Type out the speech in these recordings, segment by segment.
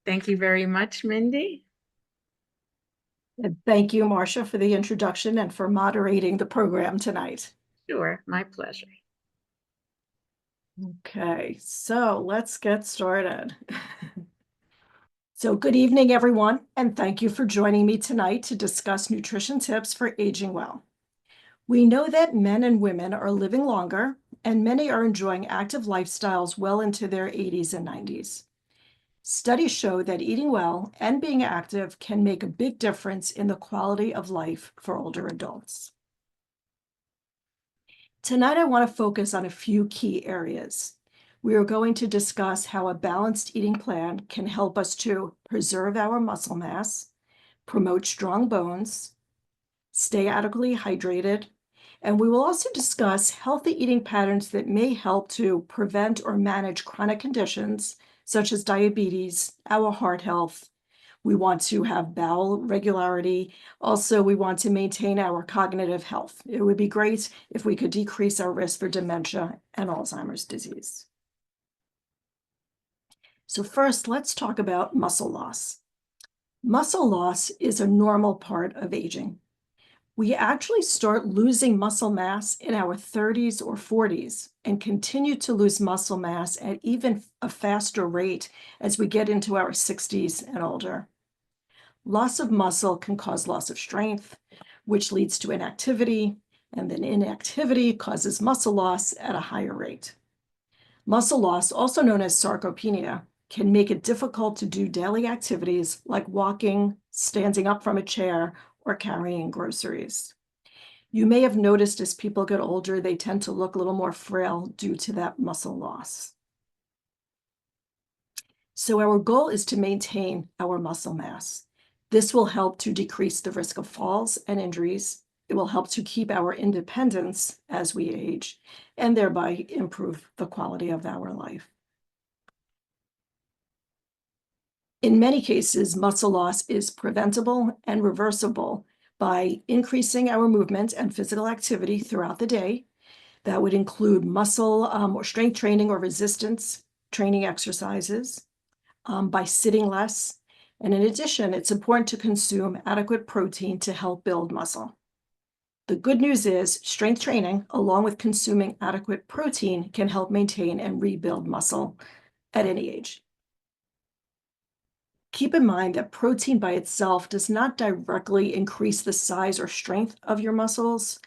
Thank you very much, Mindy. And thank you, Marcia, for the introduction and for moderating the program tonight. Sure, my pleasure. Okay, so let's get started. So good evening, everyone, and thank you for joining me tonight to discuss nutrition tips for aging well. We know that men and women are living longer, and many are enjoying active lifestyles well into their 80s and 90s. Studies show that eating well and being active can make a big difference in the quality of life for older adults. Tonight, I want to focus on a few key areas. We are going to discuss how a balanced eating plan can help us to preserve our muscle mass, promote strong bones, stay adequately hydrated, and we will also discuss healthy eating patterns that may help to prevent or manage chronic conditions such as diabetes, our heart health. We want to have bowel regularity. Also, we want to maintain our cognitive health. It would be great if we could decrease our risk for dementia and Alzheimer's disease. So first, let's talk about muscle loss. Muscle loss is a normal part of aging. We actually start losing muscle mass in our 30s or 40s and continue to lose muscle mass at even a faster rate as we get into our 60s and older. Loss of muscle can cause loss of strength, which leads to inactivity, and then inactivity causes muscle loss at a higher rate. Muscle loss, also known as sarcopenia, can make it difficult to do daily activities like walking, standing up from a chair, or carrying groceries. You may have noticed as people get older, they tend to look a little more frail due to that muscle loss. So our goal is to maintain our muscle mass. This will help to decrease the risk of falls and injuries. It will help to keep our independence as we age and thereby improve the quality of our life. In many cases, muscle loss is preventable and reversible by increasing our movement and physical activity throughout the day. That would include muscle or strength training or resistance training exercises, by sitting less. And in addition, it's important to consume adequate protein to help build muscle. The good news is strength training, along with consuming adequate protein, can help maintain and rebuild muscle at any age. Keep in mind that protein by itself does not directly increase the size or strength of your muscles.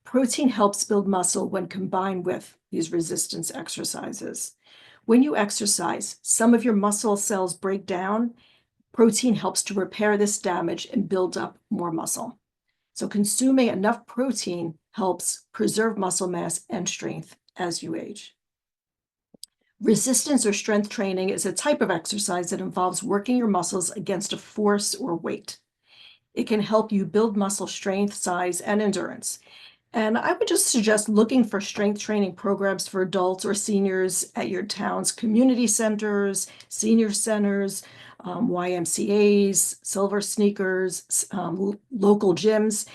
Protein helps build muscle when combined with these resistance exercises. When you exercise, some of your muscle cells break down. Protein helps to repair this damage and build up more muscle. So consuming enough protein helps preserve muscle mass and strength as you age. Resistance or strength training is a type of exercise that involves working your muscles against a force or weight. It can help you build muscle strength, size, and endurance. And I would just suggest looking for strength training programs for adults or seniors at your town's community centers, senior centers, YMCAs, Silver Sneakers, local gyms.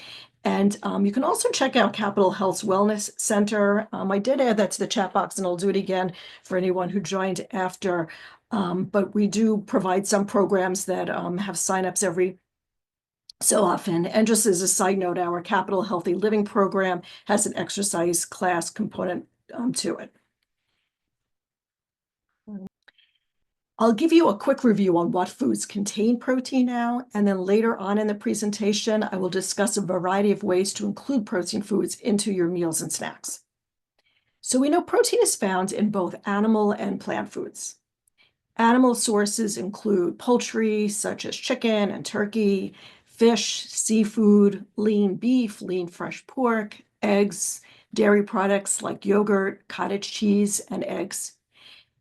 And you can also check out Capitol Health's Wellness Center. I did add that to the chat box, and I'll do it again for anyone who joined after. But we do provide some programs that have signups every so often. And just as a side note, our Capital Healthy Living program has an exercise class component to it. I'll give you a quick review on what foods contain protein now, and then later on in the presentation, I will discuss a variety of ways to include protein foods into your meals and snacks. So we know protein is found in both animal and plant foods. Animal sources include poultry, such as chicken and turkey, fish, seafood, lean beef, lean fresh pork, eggs, dairy products like yogurt, cottage cheese, and eggs.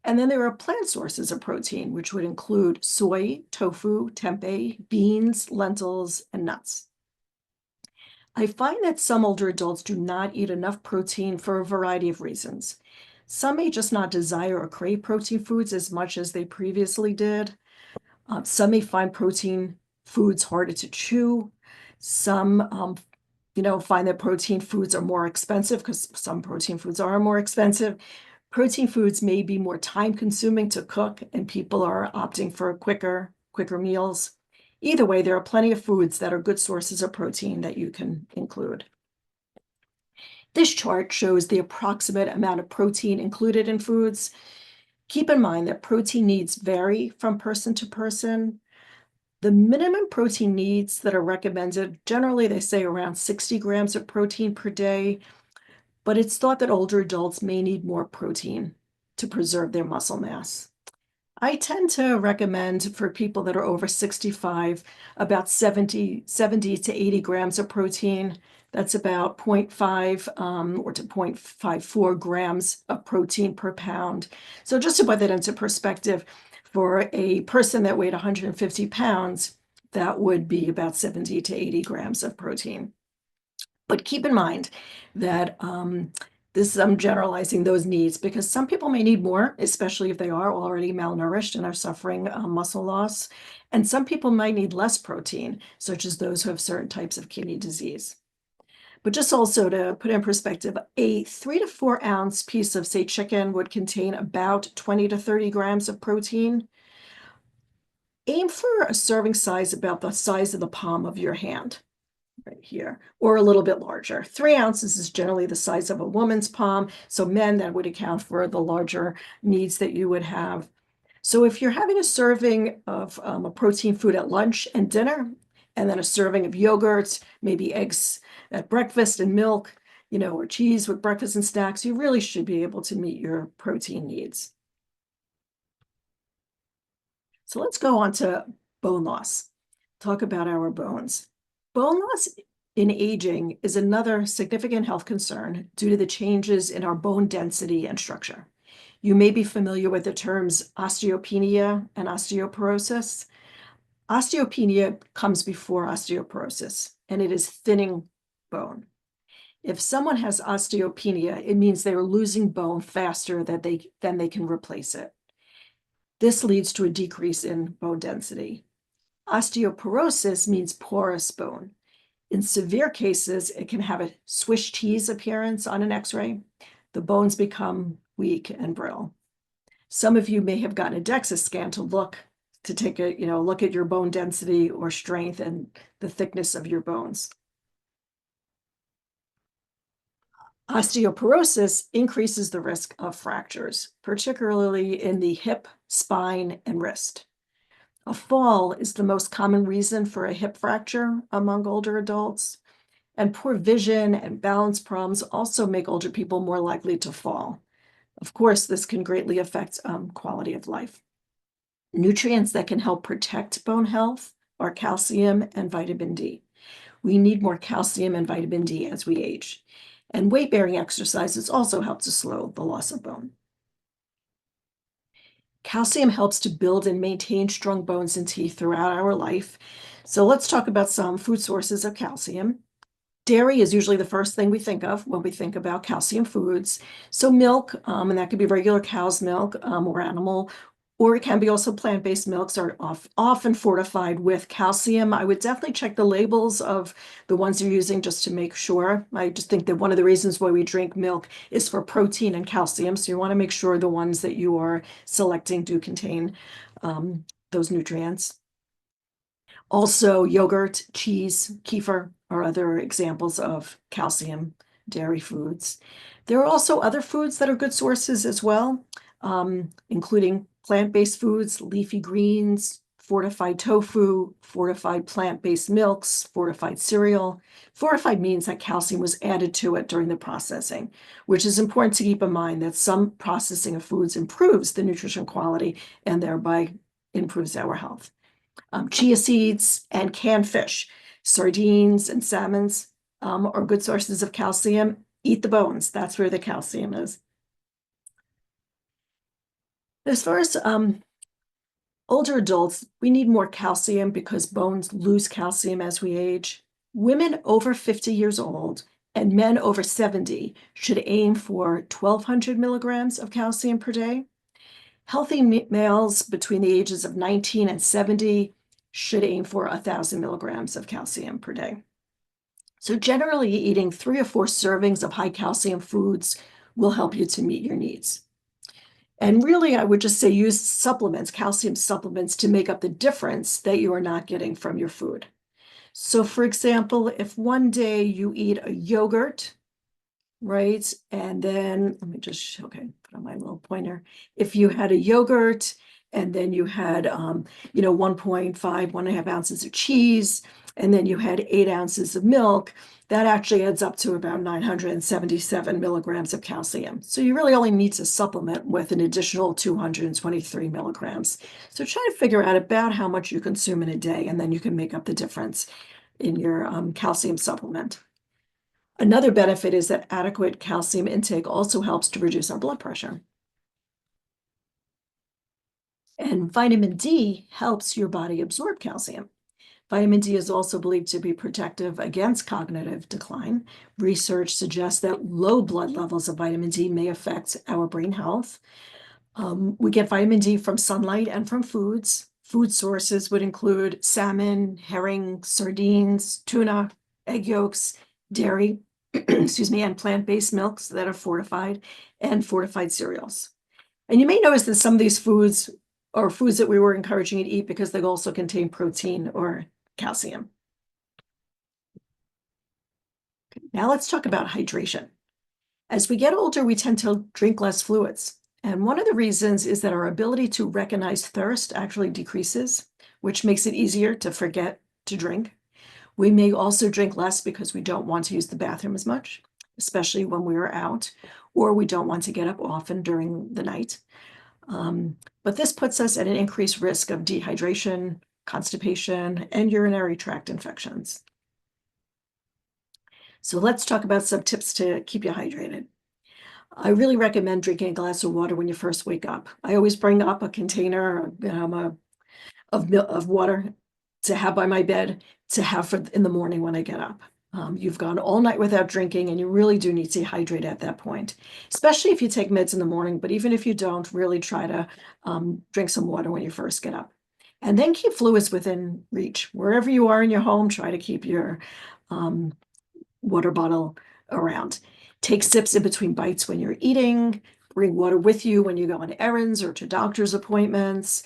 And then there are plant sources of protein, which would include soy, tofu, tempeh, beans, lentils, and nuts. I find that some older adults do not eat enough protein for a variety of reasons. Some may just not desire or crave protein foods as much as they previously did. Some may find protein foods harder to chew. Some, find that protein foods are more expensive because some protein foods are more expensive. Protein foods may be more time-consuming to cook, and people are opting for quicker meals. Either way, there are plenty of foods that are good sources of protein that you can include. This chart shows the approximate amount of protein included in foods. Keep in mind that protein needs vary from person to person. The minimum protein needs that are recommended, generally they say around 60 grams of protein per day, but it's thought that older adults may need more protein to preserve their muscle mass. I tend to recommend for people that are over 65 about 70 to 80 grams of protein. That's about 0.5 or to 0.54 grams of protein per pound. So just to put that into perspective, for a person that weighed 150 pounds, that would be about 70 to 80 grams of protein. But keep in mind that I'm generalizing those needs because some people may need more, especially if they are already malnourished and are suffering muscle loss. And some people might need less protein, such as those who have certain types of kidney disease. But just also to put in perspective, a 3 to 4 ounce piece of, say, chicken would contain about 20 to 30 grams of protein. Aim for a serving size about the size of the palm of your hand. Right here, or a little bit larger. 3 ounces is generally the size of a woman's palm. So men, that would account for the larger needs that you would have. So if you're having a serving of a protein food at lunch and dinner, and then a serving of yogurt, maybe eggs at breakfast and milk, or cheese with breakfast and snacks, you really should be able to meet your protein needs. So let's go on to bone loss. Talk about our bones. Bone loss in aging is another significant health concern due to the changes in our bone density and structure. You may be familiar with the terms osteopenia and osteoporosis. Osteopenia comes before osteoporosis, and it is thinning bone. If someone has osteopenia, it means they are losing bone faster than they can replace it. This leads to a decrease in bone density. Osteoporosis means porous bone. In severe cases, it can have a Swiss cheese appearance on an X-ray. The bones become weak and brittle. Some of you may have gotten a DEXA scan to take a look at your bone density or strength and the thickness of your bones. Osteoporosis increases the risk of fractures, particularly in the hip, spine, and wrist. A fall is the most common reason for a hip fracture among older adults, and poor vision and balance problems also make older people more likely to fall. Of course, this can greatly affect quality of life. Nutrients that can help protect bone health are calcium and vitamin D. We need more calcium and vitamin D as we age, and weight-bearing exercises also help to slow the loss of bone. Calcium helps to build and maintain strong bones and teeth throughout our life. So let's talk about some food sources of calcium. Dairy is usually the first thing we think of when we think about calcium foods. So milk, and that could be regular cow's milk or animal, or it can be also plant-based milks are often fortified with calcium. I would definitely check the labels of the ones you're using just to make sure. I just think that one of the reasons why we drink milk is for protein and calcium. So you want to make sure the ones that you are selecting do contain those nutrients. Also, yogurt, cheese, kefir are other examples of calcium dairy foods. There are also other foods that are good sources as well, including plant-based foods, leafy greens, fortified tofu, fortified plant-based milks, fortified cereal. Fortified means that calcium was added to it during the processing, which is important to keep in mind that some processing of foods improves the nutrition quality and thereby improves our health. Chia seeds and canned fish, sardines and salmons are good sources of calcium. Eat the bones. That's where the calcium is. As far as older adults, we need more calcium because bones lose calcium as we age. Women over 50 years old and men over 70 should aim for 1,200 milligrams of calcium per day. Healthy males between the ages of 19 and 70 should aim for 1,000 milligrams of calcium per day. So generally, eating 3 or 4 servings of high calcium foods will help you to meet your needs. And really, I would just say use supplements, calcium supplements, to make up the difference that you are not getting from your food. So for example, if one day you eat a yogurt, right? And then let me just, okay, put on my little pointer. If you had a yogurt and then you had, 1.5, 1.5 ounces of cheese, and then you had 8 ounces of milk, that actually adds up to about 977 milligrams of calcium. So you really only need to supplement with an additional 223 milligrams. So try to figure out about how much you consume in a day, and then you can make up the difference in your calcium supplement. Another benefit is that adequate calcium intake also helps to reduce our blood pressure. And vitamin D helps your body absorb calcium. Vitamin D is also believed to be protective against cognitive decline. Research suggests that low blood levels of vitamin D may affect our brain health. We get vitamin D from sunlight and from foods. Food sources would include salmon, herring, sardines, tuna, egg yolks, dairy, excuse me, and plant-based milks that are fortified, and fortified cereals. And you may notice that some of these foods are foods that we were encouraging you to eat because they also contain protein or calcium. Now let's talk about hydration. As we get older, we tend to drink less fluids. And one of the reasons is that our ability to recognize thirst actually decreases, which makes it easier to forget to drink. We may also drink less because we don't want to use the bathroom as much, especially when we are out, or we don't want to get up often during the night. But this puts us at an increased risk of dehydration, constipation, and urinary tract infections. So let's talk about some tips to keep you hydrated. I really recommend drinking a glass of water when you first wake up. I always bring up a container, of water to have by my bed to have for in the morning when I get up. You've gone all night without drinking, and you really do need to hydrate at that point, especially if you take meds in the morning. But even if you don't, really try to drink some water when you first get up. And then keep fluids within reach. Wherever you are in your home, try to keep your um, water bottle around. Take sips in between bites when you're eating. Bring water with you when you go on errands or to doctor's appointments.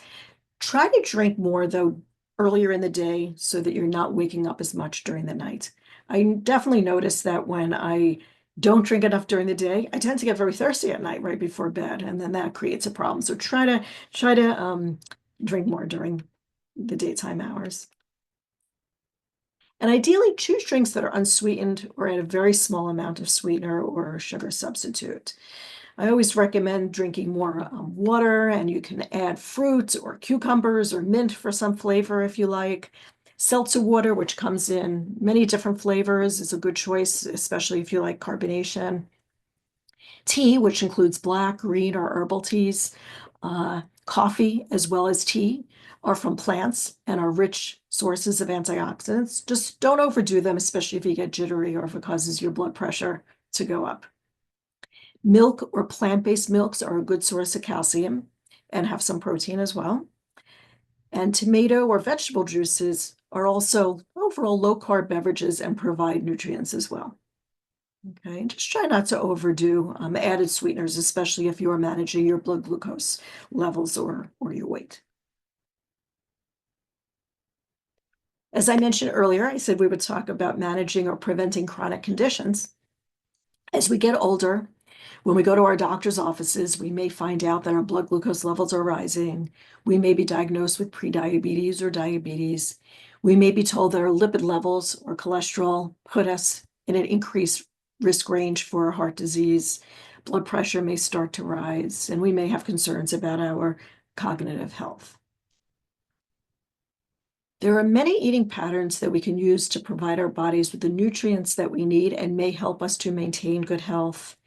Try to drink more, though, earlier in the day so that you're not waking up as much during the night. I definitely notice that when I don't drink enough during the day, I tend to get very thirsty at night right before bed, and then that creates a problem. So try to drink more during the daytime hours. And ideally, choose drinks that are unsweetened or add a very small amount of sweetener or sugar substitute. I always recommend drinking more water, and you can add fruit or cucumbers or mint for some flavor if you like. Seltzer water, which comes in many different flavors, is a good choice, especially if you like carbonation. Tea, which includes black, green, or herbal teas. Coffee, as well as tea, are from plants and are rich sources of antioxidants. Just don't overdo them, especially if you get jittery or if it causes your blood pressure to go up. Milk or plant-based milks are a good source of calcium and have some protein as well. And tomato or vegetable juices are also overall low-carb beverages and provide nutrients as well. Okay, just try not to overdo added sweeteners, especially if you are managing your blood glucose levels or your weight. As I mentioned earlier, I said we would talk about managing or preventing chronic conditions. As we get older, when we go to our doctor's offices, we may find out that our blood glucose levels are rising. We may be diagnosed with prediabetes or diabetes. We may be told that our lipid levels or cholesterol put us in an increased risk range for heart disease. Blood pressure may start to rise, and we may have concerns about our cognitive health. There are many eating patterns that we can use to provide our bodies with the nutrients that we need and may help us to maintain good health.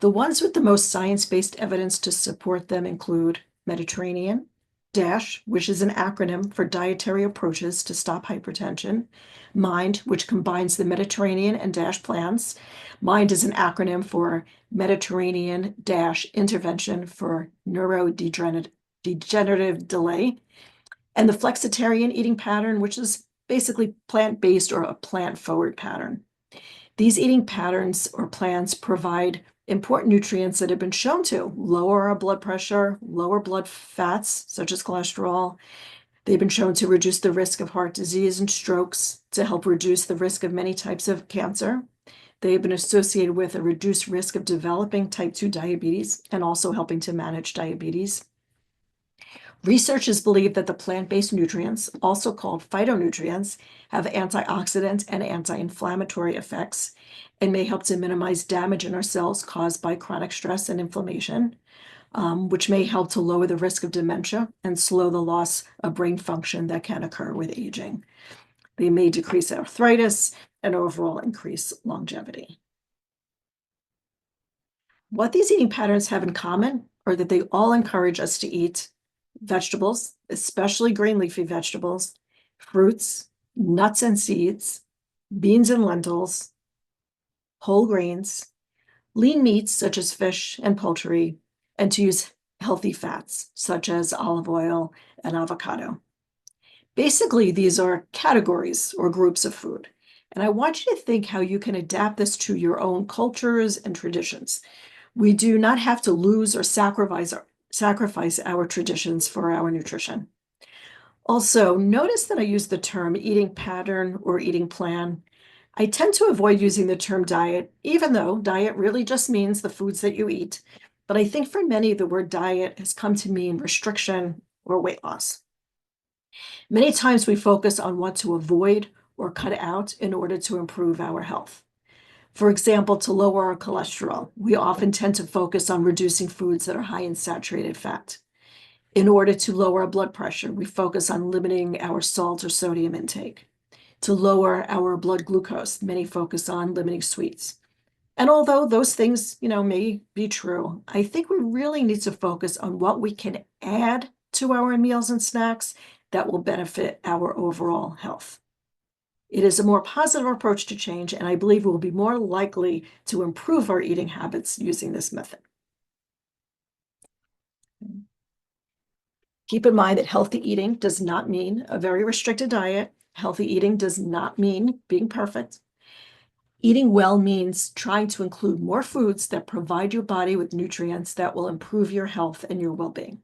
The ones with the most science-based evidence to support them include Mediterranean, DASH, which is an acronym for Dietary Approaches to Stop Hypertension, MIND, which combines the Mediterranean and DASH plans. MIND is an acronym for Mediterranean DASH Intervention for Neurodegenerative Delay, and the flexitarian eating pattern, which is basically plant-based or a plant-forward pattern. These eating patterns or plans provide important nutrients that have been shown to lower our blood pressure, lower blood fats, such as cholesterol. They've been shown to reduce the risk of heart disease and strokes, to help reduce the risk of many types of cancer. They've been associated with a reduced risk of developing type 2 diabetes and also helping to manage diabetes. Researchers believe that the plant-based nutrients, also called phytonutrients, have antioxidant and anti-inflammatory effects and may help to minimize damage in our cells caused by chronic stress and inflammation, which may help to lower the risk of dementia and slow the loss of brain function that can occur with aging. They may decrease arthritis and overall increase longevity. What these eating patterns have in common are that they all encourage us to eat vegetables, especially green leafy vegetables, fruits, nuts and seeds, beans and lentils, whole grains, lean meats such as fish and poultry, and to use healthy fats such as olive oil and avocado. Basically, these are categories or groups of food. And I want you to think how you can adapt this to your own cultures and traditions. We do not have to lose or sacrifice our traditions for our nutrition. Also, notice that I use the term eating pattern or eating plan. I tend to avoid using the term diet, even though diet really just means the foods that you eat. But I think for many, the word diet has come to mean restriction or weight loss. Many times we focus on what to avoid or cut out in order to improve our health. For example, to lower our cholesterol, we often tend to focus on reducing foods that are high in saturated fat. In order to lower our blood pressure, we focus on limiting our salt or sodium intake. To lower our blood glucose, many focus on limiting sweets. And although those things, may be true, I think we really need to focus on what we can add to our meals and snacks that will benefit our overall health. It is a more positive approach to change, and I believe we'll be more likely to improve our eating habits using this method. Keep in mind that healthy eating does not mean a very restricted diet. Healthy eating does not mean being perfect. Eating well means trying to include more foods that provide your body with nutrients that will improve your health and your well-being.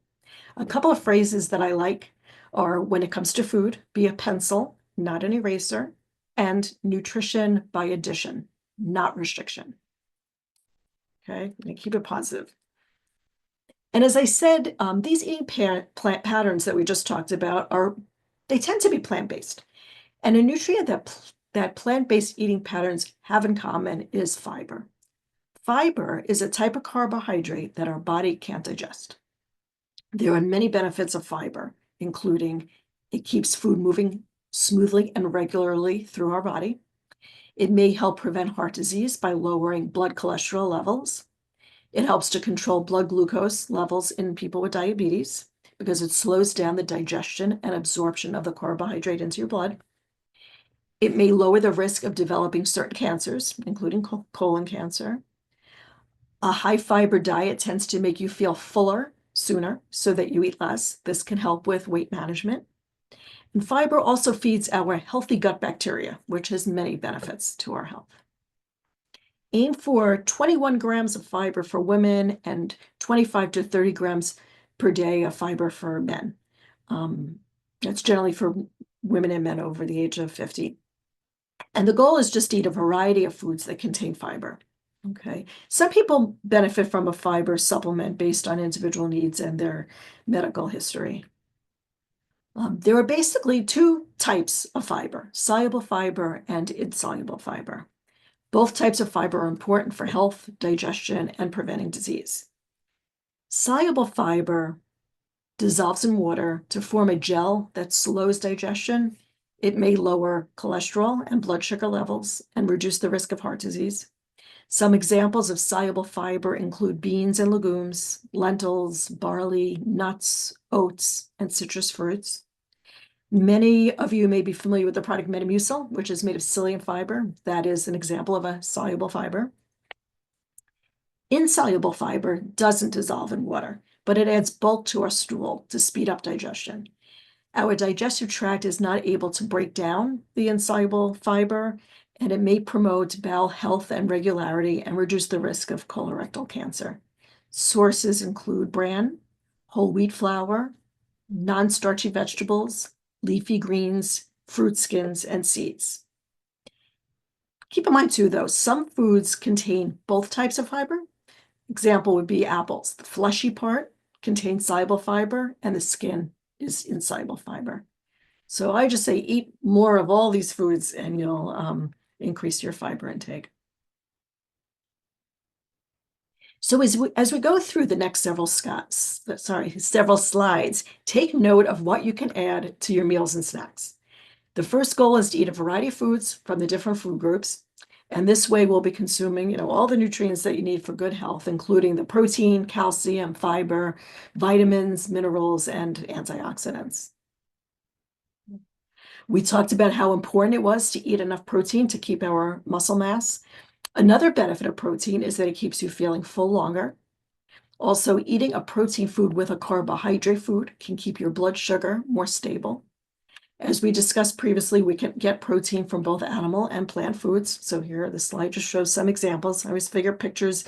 A couple of phrases that I like are, when it comes to food, be a pencil, not an eraser, and nutrition by addition, not restriction. Okay, and keep it positive. And as I said, these eating patterns that we just talked about they tend to be plant-based. And a nutrient that plant-based eating patterns have in common is fiber. Fiber is a type of carbohydrate that our body can't digest. There are many benefits of fiber, including it keeps food moving smoothly and regularly through our body. It may help prevent heart disease by lowering blood cholesterol levels. It helps to control blood glucose levels in people with diabetes because it slows down the digestion and absorption of the carbohydrate into your blood. It may lower the risk of developing certain cancers, including colon cancer. A high fiber diet tends to make you feel fuller sooner so that you eat less. This can help with weight management. And fiber also feeds our healthy gut bacteria, which has many benefits to our health. Aim for 21 grams of fiber for women and 25 to 30 grams per day of fiber for men. That's generally for women and men over the age of 50. And the goal is just to eat a variety of foods that contain fiber. Okay. Some people benefit from a fiber supplement based on individual needs and their medical history. There are basically two types of fiber, soluble fiber and insoluble fiber. Both types of fiber are important for health, digestion, and preventing disease. Soluble fiber dissolves in water to form a gel that slows digestion. It may lower cholesterol and blood sugar levels and reduce the risk of heart disease. Some examples of soluble fiber include beans and legumes, lentils, barley, nuts, oats, and citrus fruits. Many of you may be familiar with the product Metamucil, which is made of psyllium fiber. That is an example of a soluble fiber. Insoluble fiber doesn't dissolve in water, but it adds bulk to our stool to speed up digestion. Our digestive tract is not able to break down the insoluble fiber, and it may promote bowel health and regularity and reduce the risk of colorectal cancer. Sources include bran, whole wheat flour, non-starchy vegetables, leafy greens, fruit skins, and seeds. Keep in mind too, though, some foods contain both types of fiber. Example would be apples. The fleshy part contains soluble fiber and the skin is insoluble fiber. So I just say eat more of all these foods and you'll increase your fiber intake. So as we go through the next several slides, take note of what you can add to your meals and snacks. The first goal is to eat a variety of foods from the different food groups. And this way we'll be consuming, all the nutrients that you need for good health, including the protein, calcium, fiber, vitamins, minerals, and antioxidants. We talked about how important it was to eat enough protein to keep our muscle mass. Another benefit of protein is that it keeps you feeling full longer. Also, eating a protein food with a carbohydrate food can keep your blood sugar more stable. As we discussed previously, we can get protein from both animal and plant foods. So here, the slide just shows some examples. I always figure pictures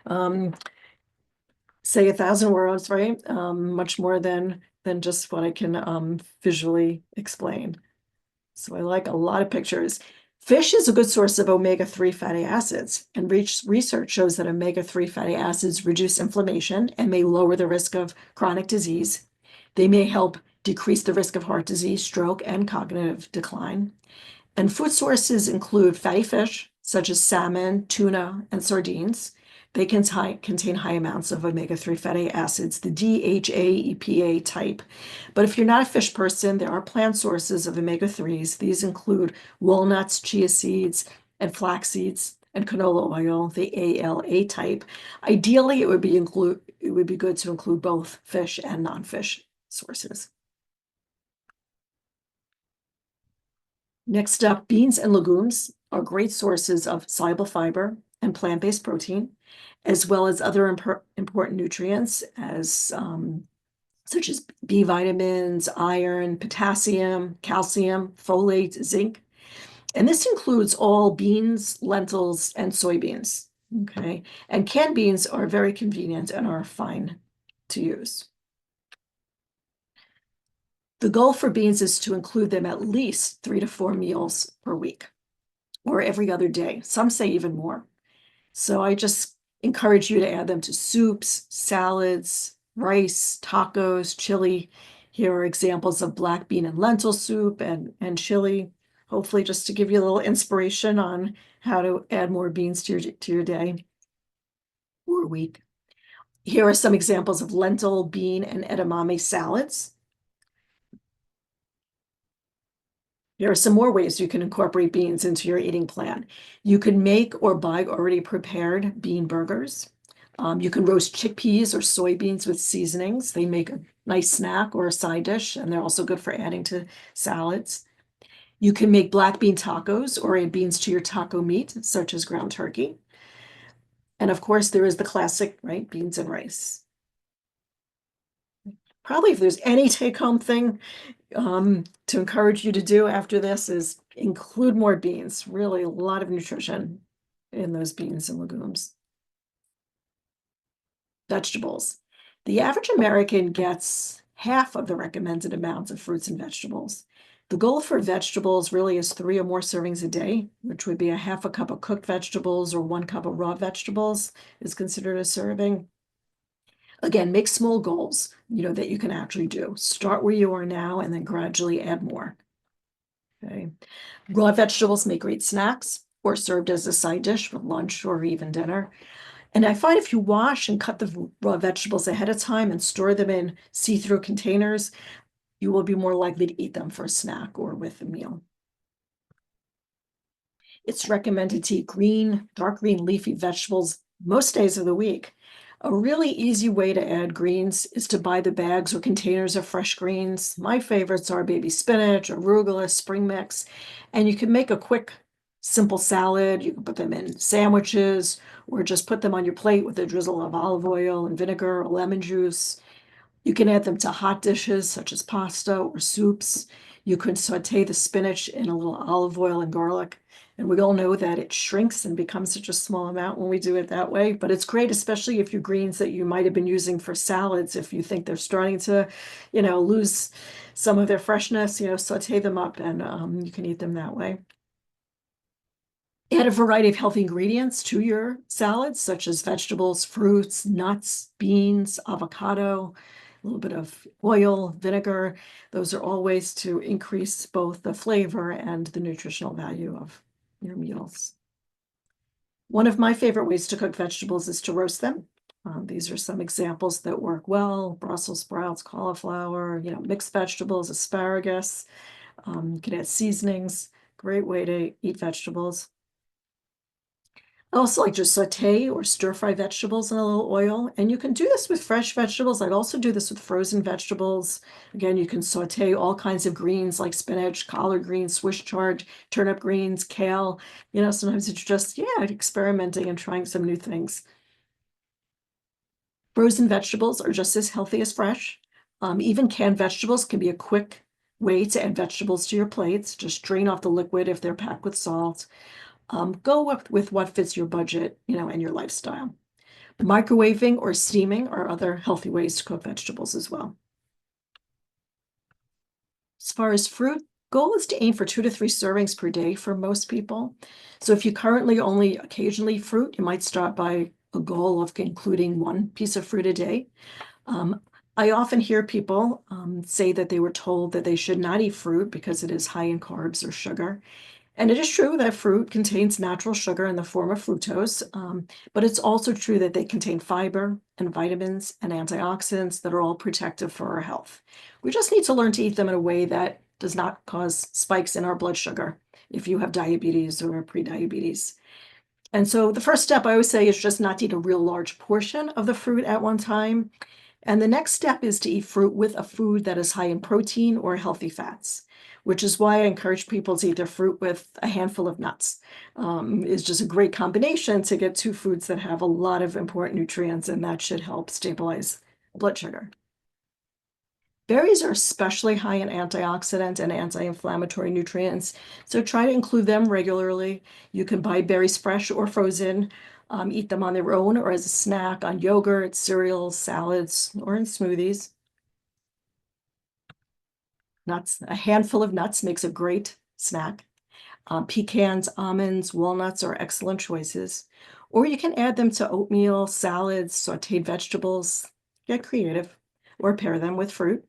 say 1,000 words, right? Much more than just what I can visually explain. So I like a lot of pictures. Fish is a good source of omega-3 fatty acids, and research shows that omega-3 fatty acids reduce inflammation and may lower the risk of chronic disease. They may help decrease the risk of heart disease, stroke, and cognitive decline. And food sources include fatty fish, such as salmon, tuna, and sardines. They contain high amounts of omega-3 fatty acids, the DHA EPA type. But if you're not a fish person, there are plant sources of omega-3s. These include walnuts, chia seeds, and flax seeds, and canola oil, the ALA type. Ideally, it would be good to include both fish and non-fish sources. Next up, beans and legumes are great sources of soluble fiber and plant-based protein, as well as other important nutrients such as B vitamins, iron, potassium, calcium, folate, zinc. And this includes all beans, lentils, and soybeans. Okay. And canned beans are very convenient and are fine to use. The goal for beans is to include them at least 3 to 4 meals per week or every other day. Some say even more. So I just encourage you to add them to soups, salads, rice, tacos, chili. Here are examples of black bean and lentil soup and chili, hopefully just to give you a little inspiration on how to add more beans to your day or week. Here are some examples of lentil, bean, and edamame salads. There are some more ways you can incorporate beans into your eating plan. You can make or buy already prepared bean burgers. You can roast chickpeas or soybeans with seasonings. They make a nice snack or a side dish, and they're also good for adding to salads. You can make black bean tacos or add beans to your taco meat, such as ground turkey. And of course, there is the classic, right, beans and rice. Probably if there's any take-home thing to encourage you to do after this is include more beans. Really a lot of nutrition in those beans and legumes. Vegetables. The average American gets half of the recommended amounts of fruits and vegetables. The goal for vegetables really is 3 or more servings a day, which would be a half a cup of cooked vegetables or 1 cup of raw vegetables is considered a serving. Again, make small goals, that you can actually do. Start where you are now and then gradually add more. Okay. Raw vegetables make great snacks or served as a side dish for lunch or even dinner. And I find if you wash and cut the raw vegetables ahead of time and store them in see-through containers, you will be more likely to eat them for a snack or with a meal. It's recommended to eat dark green leafy vegetables most days of the week. A really easy way to add greens is to buy the bags or containers of fresh greens. My favorites are baby spinach, arugula, spring mix, and you can make a quick, simple salad. You can put them in sandwiches or just put them on your plate with a drizzle of olive oil and vinegar or lemon juice. You can add them to hot dishes such as pasta or soups. You can saute the spinach in a little olive oil and garlic. And we all know that it shrinks and becomes such a small amount when we do it that way. But it's great, especially if your greens that you might have been using for salads, if you think they're starting to, lose some of their freshness, saute them up and you can eat them that way. Add a variety of healthy ingredients to your salads, such as vegetables, fruits, nuts, beans, avocado, a little bit of oil, vinegar. Those are all ways to increase both the flavor and the nutritional value of your meals. One of my favorite ways to cook vegetables is to roast them. These are some examples that work well: Brussels sprouts, cauliflower, mixed vegetables, asparagus. You can add seasonings. Great way to eat vegetables. I also like to saute or stir fry vegetables in a little oil. And you can do this with fresh vegetables. I'd also do this with frozen vegetables. Again, you can saute all kinds of greens like spinach, collard greens, Swiss chard, turnip greens, kale. Sometimes it's just, experimenting and trying some new things. Frozen vegetables are just as healthy as fresh. Even canned vegetables can be a quick way to add vegetables to your plates. Just drain off the liquid if they're packed with salt. Go with what fits your budget, and your lifestyle. Microwaving or steaming are other healthy ways to cook vegetables as well. As far as fruit, goal is to aim for 2 to 3 servings per day for most people. So if you currently only occasionally eat fruit, you might start by a goal of including 1 piece of fruit a day. I often hear people say that they were told that they should not eat fruit because it is high in carbs or sugar. And it is true that fruit contains natural sugar in the form of fructose, but it's also true that they contain fiber and vitamins and antioxidants that are all protective for our health. We just need to learn to eat them in a way that does not cause spikes in our blood sugar if you have diabetes or prediabetes. And so the first step I always say is just not to eat a real large portion of the fruit at one time. And the next step is to eat fruit with a food that is high in protein or healthy fats, which is why I encourage people to eat their fruit with a handful of nuts. It's just a great combination to get 2 foods that have a lot of important nutrients, and that should help stabilize blood sugar. Berries are especially high in antioxidant and anti-inflammatory nutrients, so try to include them regularly. You can buy berries fresh or frozen, eat them on their own or as a snack on yogurt, cereals, salads, or in smoothies. Nuts, a handful of nuts makes a great snack. Pecans, almonds, walnuts are excellent choices. Or you can add them to oatmeal, salads, sauteed vegetables. Get creative. Or pair them with fruit.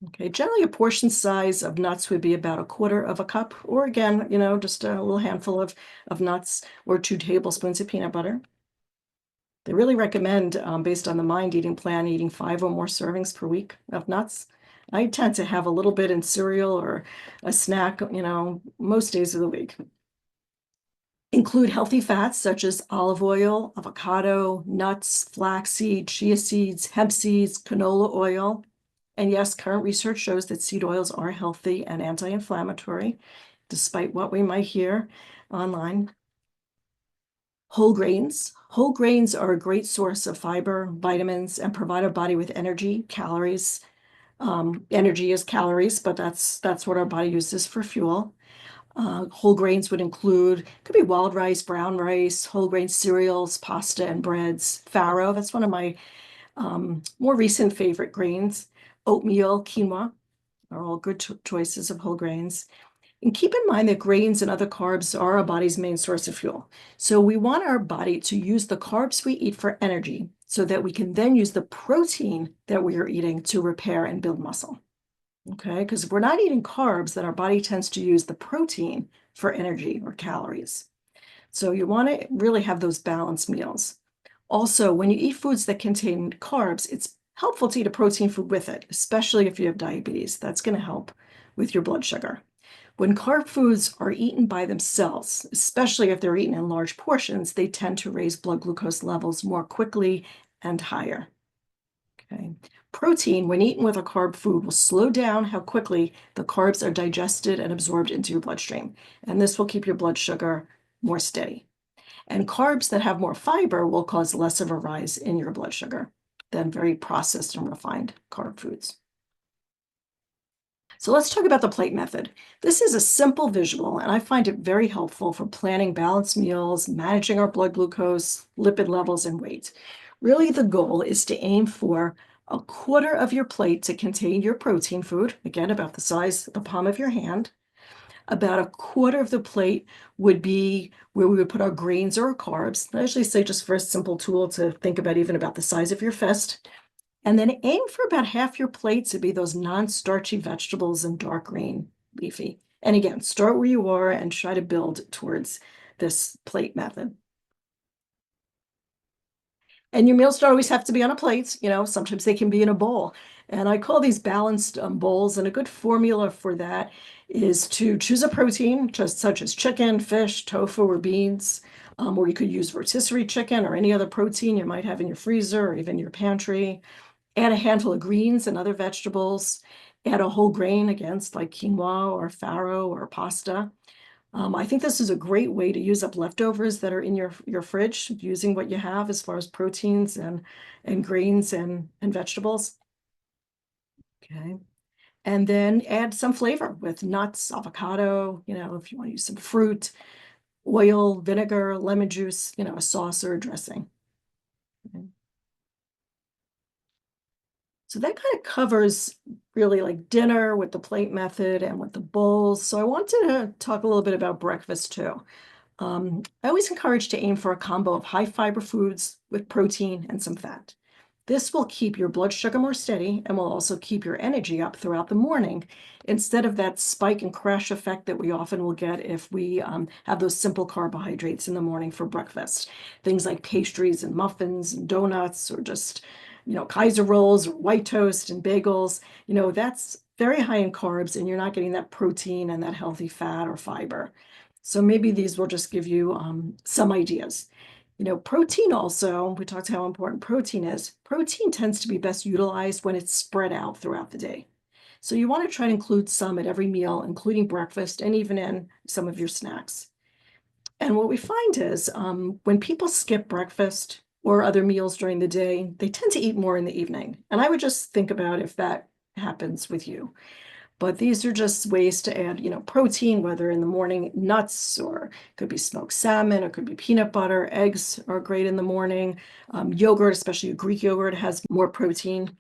Okay, generally a portion size of nuts would be about 1/4 of a cup, or again, just a little handful of nuts or 2 tablespoons of peanut butter. They really recommend, based on the Mind Eating plan, eating 5 or more servings per week of nuts. I tend to have a little bit in cereal or a snack, most days of the week. Include healthy fats such as olive oil, avocado, nuts, flaxseed, chia seeds, hemp seeds, canola oil. And yes, current research shows that seed oils are healthy and anti-inflammatory, despite what we might hear online. Whole grains. Whole grains are a great source of fiber, vitamins, and provide our body with energy, calories. Energy is calories, but that's what our body uses for fuel. Whole grains would include, could be wild rice, brown rice, whole grain cereals, pasta and breads. Farro, that's one of my more recent favorite grains. Oatmeal, quinoa are all good choices of whole grains. And keep in mind that grains and other carbs are our body's main source of fuel. So we want our body to use the carbs we eat for energy so that we can then use the protein that we are eating to repair and build muscle. Okay, because if we're not eating carbs, then our body tends to use the protein for energy or calories. So you want to really have those balanced meals. Also, when you eat foods that contain carbs, it's helpful to eat a protein food with it, especially if you have diabetes. That's going to help with your blood sugar. When carb foods are eaten by themselves, especially if they're eaten in large portions, they tend to raise blood glucose levels more quickly and higher. Okay. Protein, when eaten with a carb food, will slow down how quickly the carbs are digested and absorbed into your bloodstream. And this will keep your blood sugar more steady. And carbs that have more fiber will cause less of a rise in your blood sugar than very processed and refined carb foods. So let's talk about the plate method. This is a simple visual, and I find it very helpful for planning balanced meals, managing our blood glucose, lipid levels, and weight. Really, the goal is to aim for a quarter of your plate to contain your protein food, again, about the size of the palm of your hand. About a quarter of the plate would be where we would put our grains or our carbs. I usually say just for a simple tool to think about even about the size of your fist. And then aim for about half your plate to be those non-starchy vegetables and dark green leafy. And again, start where you are and try to build towards this plate method. And your meals don't always have to be on a plate, sometimes they can be in a bowl. And I call these balanced bowls. And a good formula for that is to choose a protein, just such as chicken, fish, tofu, or beans. Or you could use rotisserie chicken or any other protein you might have in your freezer or even your pantry. Add a handful of greens and other vegetables. Add a whole grain against like quinoa or farro or pasta. I think this is a great way to use up leftovers that are in your fridge, using what you have as far as proteins and grains and vegetables. Okay. And then add some flavor with nuts, avocado, if you want to use some fruit, oil, vinegar, lemon juice, a sauce or a dressing. Okay. So that kind of covers really like dinner with the plate method and with the bowls. So I wanted to talk a little bit about breakfast too. I always encourage to aim for a combo of high fiber foods with protein and some fat. This will keep your blood sugar more steady and will also keep your energy up throughout the morning instead of that spike and crash effect that we often will get if we have those simple carbohydrates in the morning for breakfast. Things like pastries and muffins and donuts or just, Kaiser rolls or white toast and bagels. That's very high in carbs and you're not getting that protein and that healthy fat or fiber. So maybe these will just give you some ideas. Protein also, we talked how important protein is. Protein tends to be best utilized when it's spread out throughout the day. So you want to try to include some at every meal, including breakfast and even in some of your snacks. And what we find is when people skip breakfast or other meals during the day, they tend to eat more in the evening. And I would just think about if that happens with you. But these are just ways to add, protein, whether in the morning, nuts, or could be smoked salmon, or could be peanut butter. Eggs are great in the morning. Yogurt, especially Greek yogurt, has more protein.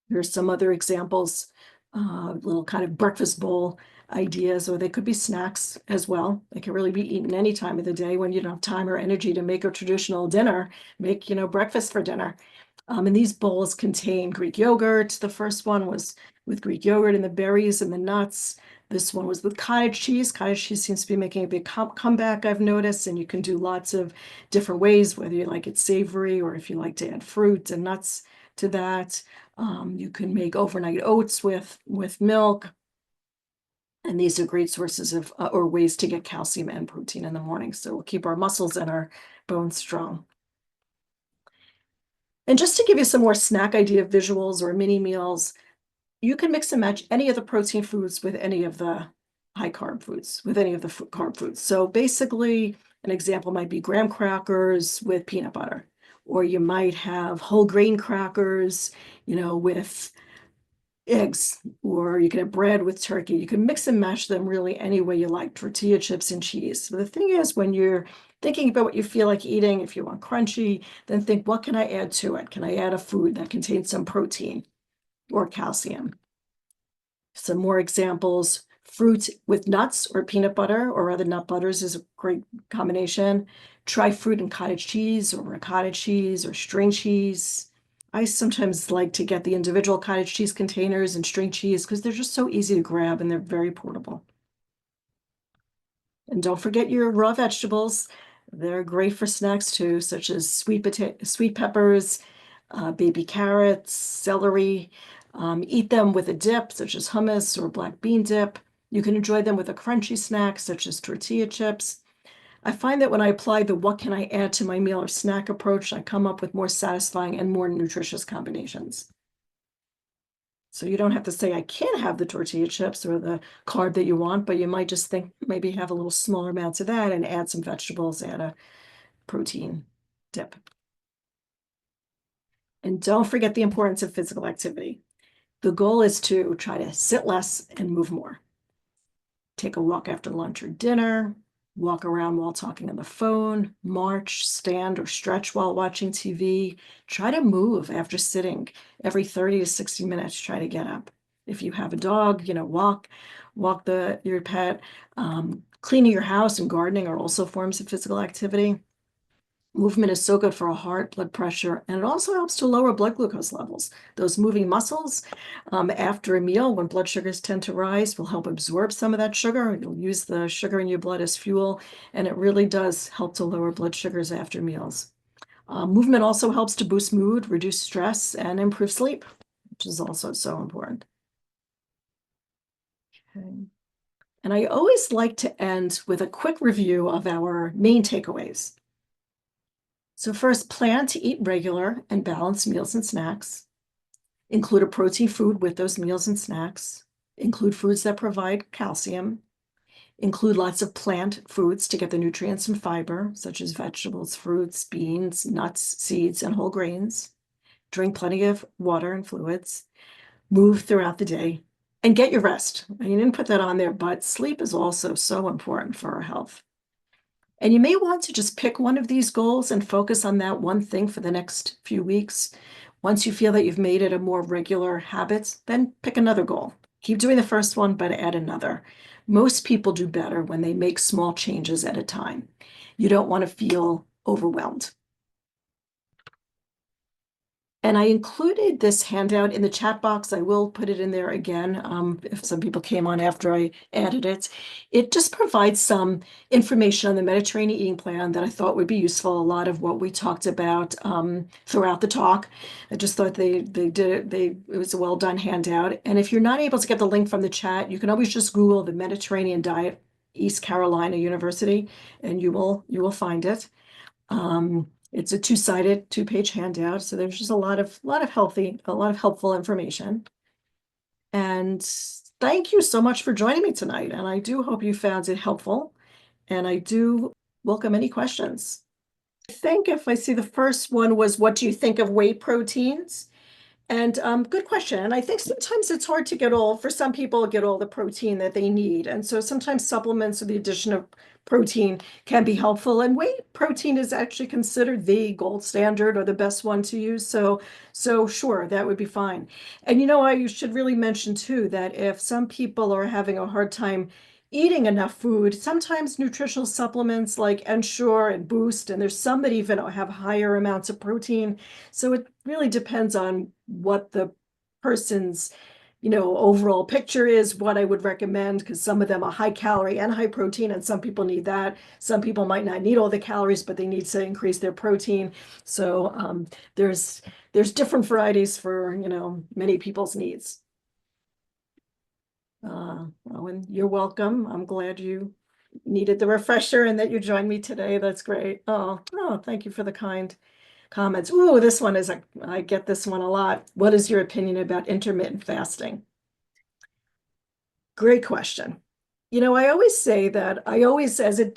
Here's some other examples, little kind of breakfast bowl ideas, or they could be snacks as well. They can really be eaten any time of the day when you don't have time or energy to make a traditional dinner. Make, breakfast for dinner. And these bowls contain Greek yogurt. The first one was with Greek yogurt and the berries and the nuts. This one was with cottage cheese. Cottage cheese seems to be making a big comeback, I've noticed, and you can do lots of different ways, whether you like it savory or if you like to add fruit and nuts to that. You can make overnight oats with milk. And these are great sources of or ways to get calcium and protein in the morning. So we'll keep our muscles and our bones strong. And just to give you some more snack idea visuals or mini meals, you can mix and match any of the protein foods with any of the high carb foods, with any of the carb foods. So basically, an example might be graham crackers with peanut butter, or you might have whole grain crackers, with eggs, or you can have bread with turkey. You can mix and mash them really any way you like, tortilla chips and cheese. But the thing is, when you're thinking about what you feel like eating, if you want crunchy, then think, what can I add to it? Can I add a food that contains some protein or calcium? Some more examples, fruit with nuts or peanut butter or other nut butters is a great combination. Try fruit and cottage cheese or ricotta cheese or string cheese. I sometimes like to get the individual cottage cheese containers and string cheese because they're just so easy to grab and they're very portable. And don't forget your raw vegetables. They're great for snacks too, such as sweet peppers, baby carrots, celery. Eat them with a dip, such as hummus or black bean dip. You can enjoy them with a crunchy snack, such as tortilla chips. I find that when I apply the what can I add to my meal or snack approach, I come up with more satisfying and more nutritious combinations. So you don't have to say, I can't have the tortilla chips or the carb that you want, but you might just think maybe have a little smaller amounts of that and add some vegetables, add a protein dip. And don't forget the importance of physical activity. The goal is to try to sit less and move more. Take a walk after lunch or dinner, walk around while talking on the phone, march, stand, or stretch while watching TV. Try to move after sitting every 30 to 60 minutes. Try to get up. If you have a dog, walk your pet. Cleaning your house and gardening are also forms of physical activity. Movement is so good for our heart, blood pressure, and it also helps to lower blood glucose levels. Those moving muscles after a meal, when blood sugars tend to rise, will help absorb some of that sugar. You'll use the sugar in your blood as fuel, and it really does help to lower blood sugars after meals. Movement also helps to boost mood, reduce stress, and improve sleep, which is also so important. Okay. And I always like to end with a quick review of our main takeaways. So first, plan to eat regular and balanced meals and snacks. Include a protein food with those meals and snacks. Include foods that provide calcium. Include lots of plant foods to get the nutrients and fiber, such as vegetables, fruits, beans, nuts, seeds, and whole grains. Drink plenty of water and fluids. Move throughout the day. And get your rest. And you didn't put that on there, but sleep is also so important for our health. And you may want to just pick one of these goals and focus on that one thing for the next few weeks. Once you feel that you've made it a more regular habit, then pick another goal. Keep doing the first one, but add another. Most people do better when they make small changes at a time. You don't want to feel overwhelmed. And I included this handout in the chat box. I will put it in there again if some people came on after I added it. It just provides some information on the Mediterranean eating plan that I thought would be useful. A lot of what we talked about throughout the talk. I just thought it was a well done handout. And if you're not able to get the link from the chat, you can always just Google the Mediterranean diet, East Carolina University, and you will find it. It's a two-sided, two-page handout, so there's just a lot of helpful information. And thank you so much for joining me tonight, and I do hope you found it helpful, and I do welcome any questions. I think if I see the first one was, what do you think of whey proteins? And good question. And I think sometimes it's hard to for some people, get all the protein that they need. And so sometimes supplements or the addition of protein can be helpful. And whey protein is actually considered the gold standard or the best one to use. So sure, that would be fine. And I should really mention too, that if some people are having a hard time eating enough food, sometimes nutritional supplements like Ensure and Boost, and there's some that even have higher amounts of protein. So it really depends on what the person's overall picture is, what I would recommend, because some of them are high calorie and high protein, and some people need that. Some people might not need all the calories, but they need to increase their protein. So there's different varieties for many people's needs. And you're welcome. I'm glad you needed the refresher and that you joined me today. That's great. Oh, thank you for the kind comments. Ooh, this one I get this one a lot. What is your opinion about intermittent fasting? Great question. I always say that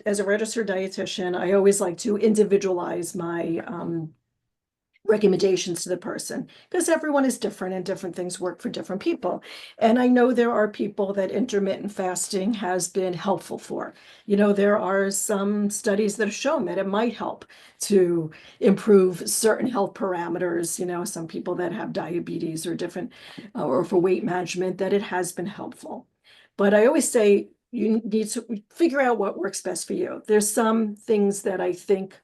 as a registered dietitian, I always like to individualize my recommendations to the person, because everyone is different and different things work for different people. And I know there are people that intermittent fasting has been helpful for. There are some studies that have shown that it might help to improve certain health parameters, some people that have diabetes or different, or for weight management, that it has been helpful. But I always say you need to figure out what works best for you. There's some things that I think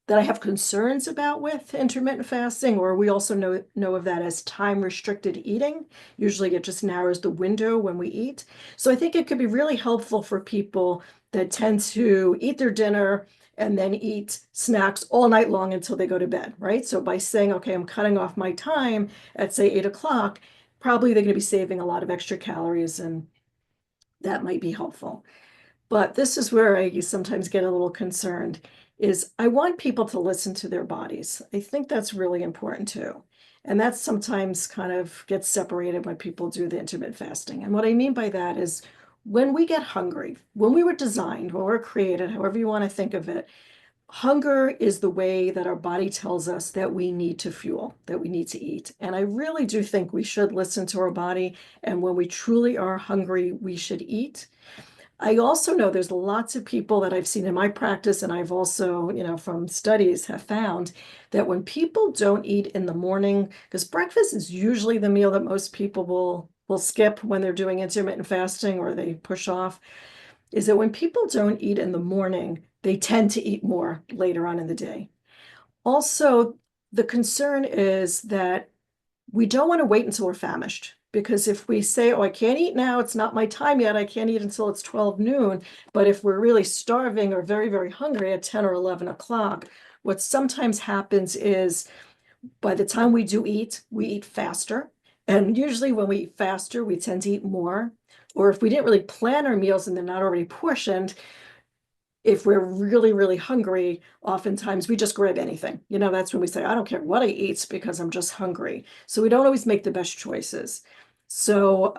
that I have concerns about with intermittent fasting, or we also know of that as time restricted eating. Usually it just narrows the window when we eat. So I think it could be really helpful for people that tend to eat their dinner and then eat snacks all night long until they go to bed, right? So by saying, okay, I'm cutting off my time at say 8 o'clock, probably they're going to be saving a lot of extra calories, and that might be helpful. But this is where I sometimes get a little concerned, is I want people to listen to their bodies. I think that's really important too. And that sometimes kind of gets separated when people do the intermittent fasting. And what I mean by that is, when we get hungry, when we were designed, when we were created, however you want to think of it, hunger is the way that our body tells us that we need to fuel, that we need to eat. And I really do think we should listen to our body. And when we truly are hungry, we should eat. I also know there's lots of people that I've seen in my practice, and I've also, from studies have found that when people don't eat in the morning, because breakfast is usually the meal that most people will skip when they're doing intermittent fasting or they push off, is that when people don't eat in the morning, they tend to eat more later on in the day. Also, the concern is that we don't want to wait until we're famished. Because if we say, oh, I can't eat now, it's not my time yet, I can't eat until it's 12 noon. But if we're really starving or very, very hungry at 10 or 11 o'clock, what sometimes happens is by the time we do eat, we eat faster. And usually when we eat faster, we tend to eat more. Or if we didn't really plan our meals and they're not already portioned, if we're really, really hungry, oftentimes we just grab anything. That's when we say, I don't care what I eat because I'm just hungry. So we don't always make the best choices. So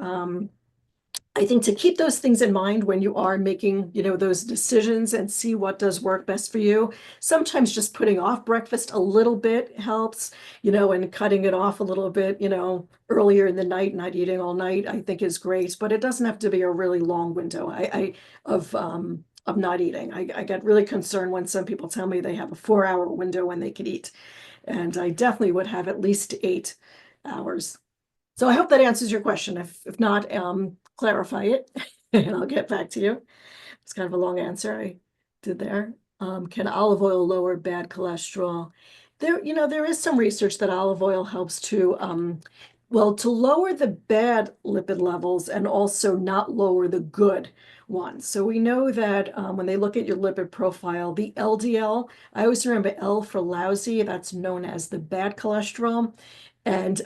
I think to keep those things in mind when you are making, those decisions and see what does work best for you. Sometimes just putting off breakfast a little bit helps, and cutting it off a little bit, earlier in the night, not eating all night, I think is great. But it doesn't have to be a really long window of not eating. I get really concerned when some people tell me they have a 4-hour window when they could eat. And I definitely would have at least 8 hours. So I hope that answers your question. If not, clarify it and I'll get back to you. It's kind of a long answer I did there. Can olive oil lower bad cholesterol? There is some research that olive oil helps to lower the bad lipid levels and also not lower the good ones. So we know that when they look at your lipid profile, the LDL, I always remember L for lousy, that's known as the bad cholesterol. And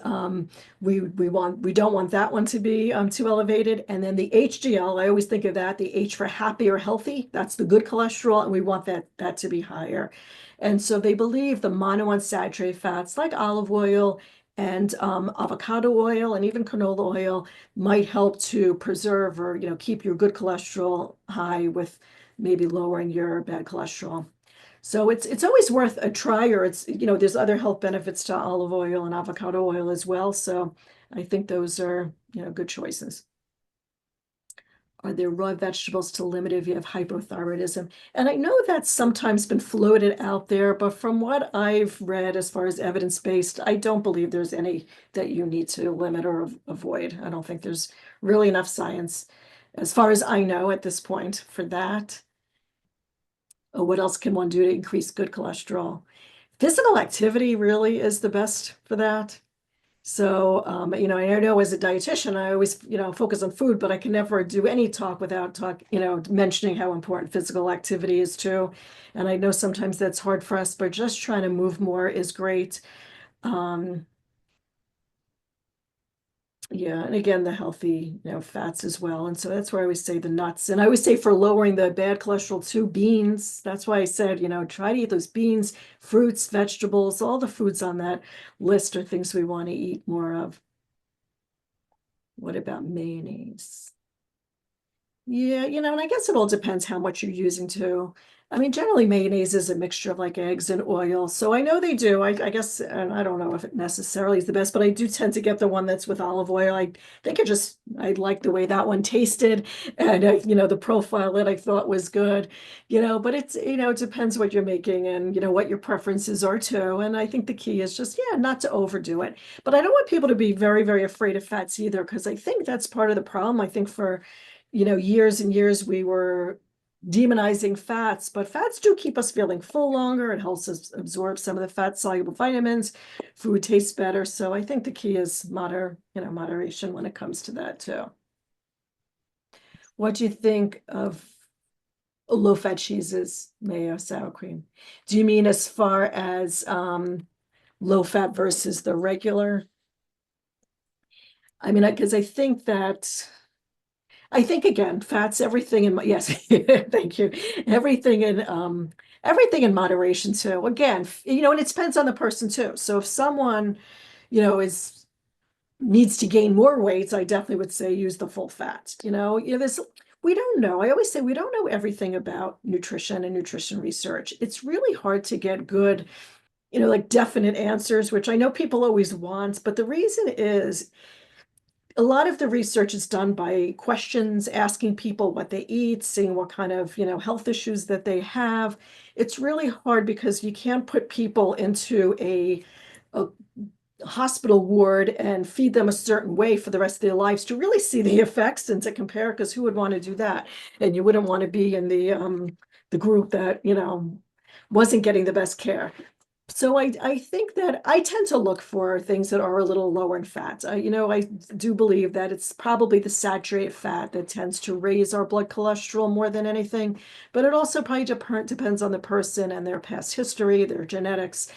we don't want that one to be too elevated. And then the HDL, I always think of that, the H for happy or healthy, that's the good cholesterol, and we want that to be higher. And so they believe the monounsaturated fats like olive oil and avocado oil and even canola oil might help to preserve or keep your good cholesterol high with maybe lowering your bad cholesterol. So it's always worth a try, or there's other health benefits to olive oil and avocado oil as well. So I think those are, good choices. Are there raw vegetables to limit if you have hypothyroidism? And I know that's sometimes been floated out there, but from what I've read as far as evidence-based, I don't believe there's any that you need to limit or avoid. I don't think there's really enough science, as far as I know at this point, for that. What else can one do to increase good cholesterol? Physical activity really is the best for that. So, I know as a dietitian, I always, focus on food, but I can never do any talk without mentioning how important physical activity is too. And I know sometimes that's hard for us, but just trying to move more is great. Yeah, and again, the healthy, fats as well. And so that's why I always say the nuts. And I always say for lowering the bad cholesterol too, beans. That's why I said, try to eat those beans, fruits, vegetables, all the foods on that list are things we want to eat more of. What about mayonnaise? Yeah, and I guess it all depends how much you're using too. I mean, generally mayonnaise is a mixture of like eggs and oil. So I know they do. I guess, and I don't know if it necessarily is the best, but I do tend to get the one that's with olive oil. I think I like the way that one tasted and, the profile that I thought was good, but it's, it depends what you're making and, what your preferences are too. And I think the key is just, yeah, not to overdo it. But I don't want people to be very, very afraid of fats either, because I think that's part of the problem. I think for years and years we were demonizing fats, but fats do keep us feeling full longer. It helps us absorb some of the fat soluble vitamins. Food tastes better. So I think the key is moderation when it comes to that too. What do you think of low-fat cheeses, mayo, sour cream? Do you mean as far as low-fat versus the regular? I mean, because I think again, fats, everything in yes, thank you. Everything in moderation too. Again, and it depends on the person too. So if someone, is needs to gain more weight, I definitely would say use the full fat. There's We don't know. I always say we don't know everything about nutrition and nutrition research. It's really hard to get good, like definite answers, which I know people always want, but the reason is a lot of the research is done by questions, asking people what they eat, seeing what kind of, health issues that they have. It's really hard because you can't put people into a hospital ward and feed them a certain way for the rest of their lives to really see the effects and to compare, because who would want to do that? And you wouldn't want to be in the group that, wasn't getting the best care. So I think that I tend to look for things that are a little lower in fat. I do believe that it's probably the saturated fat that tends to raise our blood cholesterol more than anything, but it also probably depends on the person and their past history, their genetics,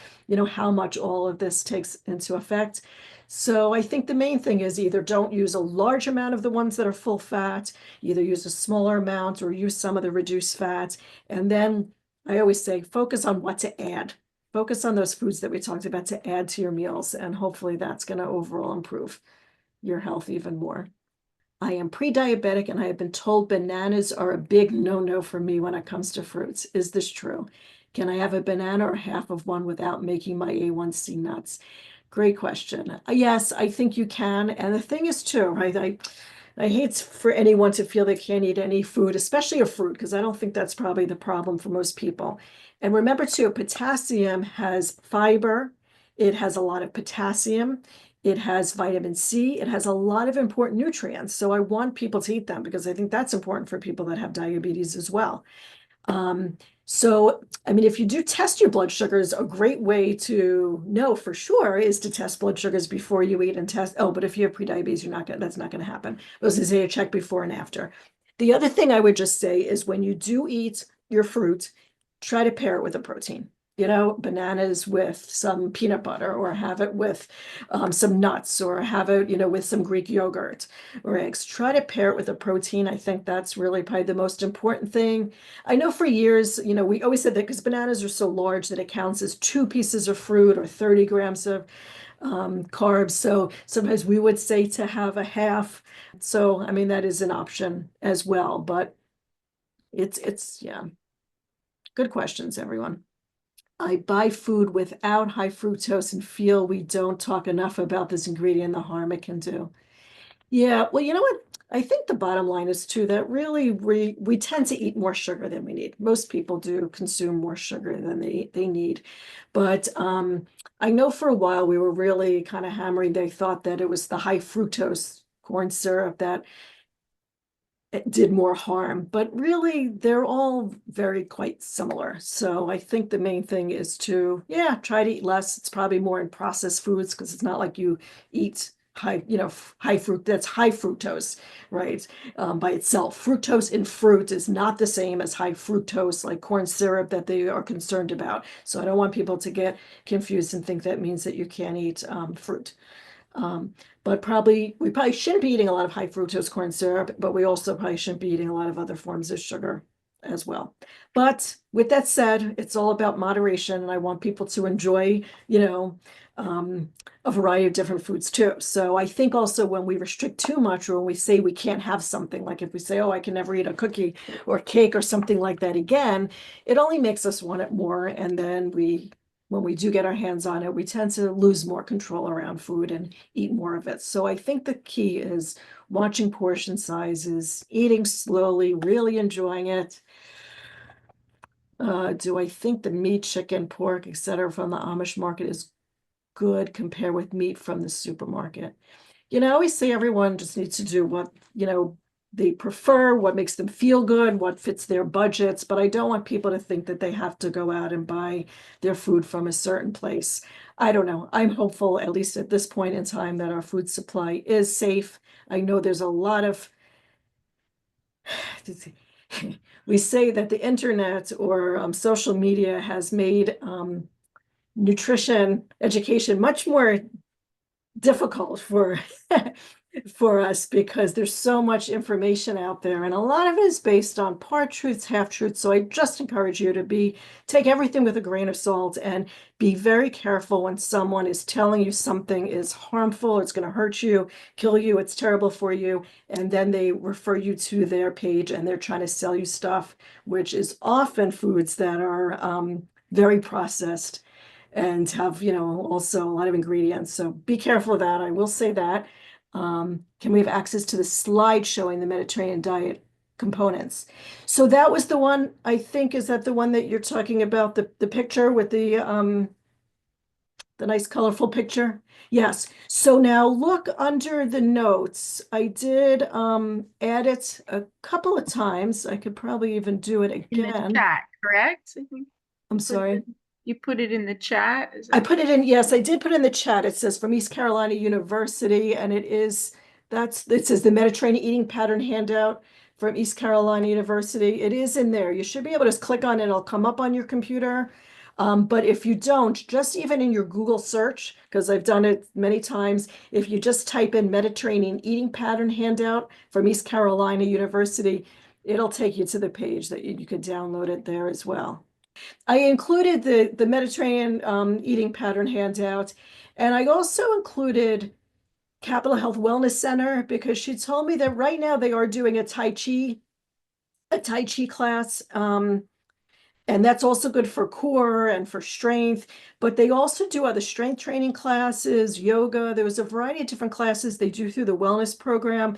how much all of this takes into effect. So I think the main thing is either don't use a large amount of the ones that are full fat, either use a smaller amount or use some of the reduced fat. And then I always say focus on what to add. Focus on those foods that we talked about to add to your meals, and hopefully that's going to overall improve your health even more. I am pre-diabetic and I have been told bananas are a big no-no for me when it comes to fruits. Is this true? Can I have a banana or half of one without making my A1C nuts? Great question. Yes, I think you can. And the thing is too, right? I hate for anyone to feel they can't eat any food, especially a fruit, because I don't think that's probably the problem for most people. And remember too, potassium has fiber. It has a lot of potassium. It has vitamin C. It has a lot of important nutrients. So I want people to eat them because I think that's important for people that have diabetes as well. So, I mean, if you do test your blood sugars, a great way to know for sure is to test blood sugars before you eat and test. Oh, but if you have prediabetes, that's not going to happen. I was going to say check before and after. The other thing I would just say is when you do eat your fruit, try to pair it with a protein. Bananas with some peanut butter, or have it with some nuts, or have it, with some Greek yogurt or eggs. Try to pair it with a protein. I think that's really probably the most important thing. I know for years, we always said that because bananas are so large that it counts as 2 pieces of fruit or 30 grams of carbs. So sometimes we would say to have a half. So, I mean, that is an option as well, but yeah. Good questions, everyone. I buy food without high fructose and feel we don't talk enough about this ingredient, the harm it can do. Yeah, well, you know what? I think the bottom line is too that really we tend to eat more sugar than we need. Most people do consume more sugar than they need. But I know for a while we were really kind of hammering, they thought that it was the high fructose corn syrup that it did more harm, but really they're all very quite similar. So I think the main thing is to, yeah, try to eat less. It's probably more in processed foods because it's not like you eat high, high fruit, that's high fructose, right? By itself. Fructose in fruit is not the same as high fructose, like corn syrup, that they are concerned about. So I don't want people to get confused and think that means that you can't eat fruit. But we probably shouldn't be eating a lot of high fructose corn syrup, but we also probably shouldn't be eating a lot of other forms of sugar as well. But with that said, it's all about moderation, and I want people to enjoy, a variety of different foods too. So I think also when we restrict too much, or when we say we can't have something, like if we say, oh, I can never eat a cookie or cake or something like that again, it only makes us want it more. And then when we do get our hands on it, we tend to lose more control around food and eat more of it. So I think the key is watching portion sizes, eating slowly, really enjoying it. Do I think the meat, chicken, pork, etc. from the Amish market is good compared with meat from the supermarket? I always say everyone just needs to do what, they prefer, what makes them feel good, what fits their budgets. But I don't want people to think that they have to go out and buy their food from a certain place. I don't know. I'm hopeful, at least at this point in time, that our food supply is safe. I know there's a lot of, we say that the internet or social media has made nutrition education much more difficult for for us because there's so much information out there, and a lot of it is based on part truths, half truths. So I just encourage you to take everything with a grain of salt and be very careful when someone is telling you something is harmful, it's going to hurt you, kill you, it's terrible for you, and then they refer you to their page and they're trying to sell you stuff, which is often foods that are very processed and have, also a lot of ingredients. So be careful of that. I will say that. Can we have access to the slide showing the Mediterranean diet components? So that was the one, I think, is that the one that you're talking about, the picture with the nice colorful picture? Yes. So now look under the notes. I did add it a couple of times. I could probably even do it In the again. chat, correct? I think I'm sorry. you put it in the chat. I put it in, yes, I did put in the chat. It says from East Carolina University, and it says the Mediterranean eating pattern handout from East Carolina University. It is in there. You should be able to just click on it. It'll come up on your computer. But if you don't, just even in your Google search, because I've done it many times, if you just type in Mediterranean eating pattern handout from East Carolina University, it'll take you to the page that you could download it there as well. I included the Mediterranean eating pattern handout, and I also included Capital Health Wellness Center because she told me that right now they are doing a Tai Chi class. And that's also good for core and for strength, but they also do other strength training classes, yoga. There was a variety of different classes they do through the wellness program.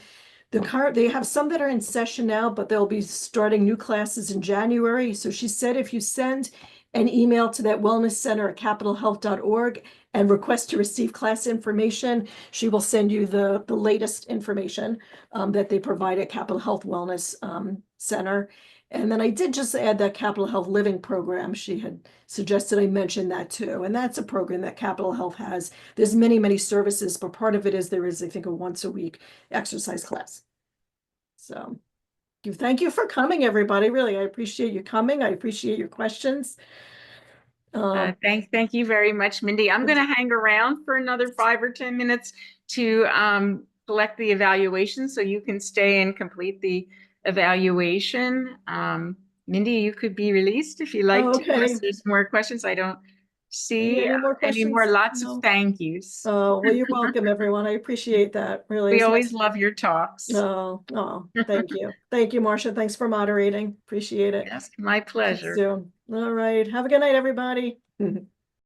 They have some that are in session now, but they'll be starting new classes in January. So she said if you send an email to that wellness center at capitalhealth.org and request to receive class information, she will send you the latest information that they provide at Capital Health Wellness Center. And then I did just add that Capital Health Living program. She had suggested I mention that too. And that's a program that Capital Health has. There's many, many services, but part of it is there is, I think, a once a week exercise class. So thank you for coming, everybody. Really, I appreciate you coming. I appreciate your questions. Thank you very much, Mindy. I'm going to hang around for another 5 or 10 minutes to collect the evaluation so you can stay and complete the evaluation. Mindy, you could be released if you like to. Okay. Unless there's more questions. I don't see Any more any questions? more. Lots of No. thank yous. Oh, well, you're welcome, everyone. I appreciate that. Really, We it's always nice. love your talks. Thank you. Thank you, Marcia. Thanks for moderating. Appreciate it. Yes, my See you pleasure. soon. All right. Have a good night, everybody.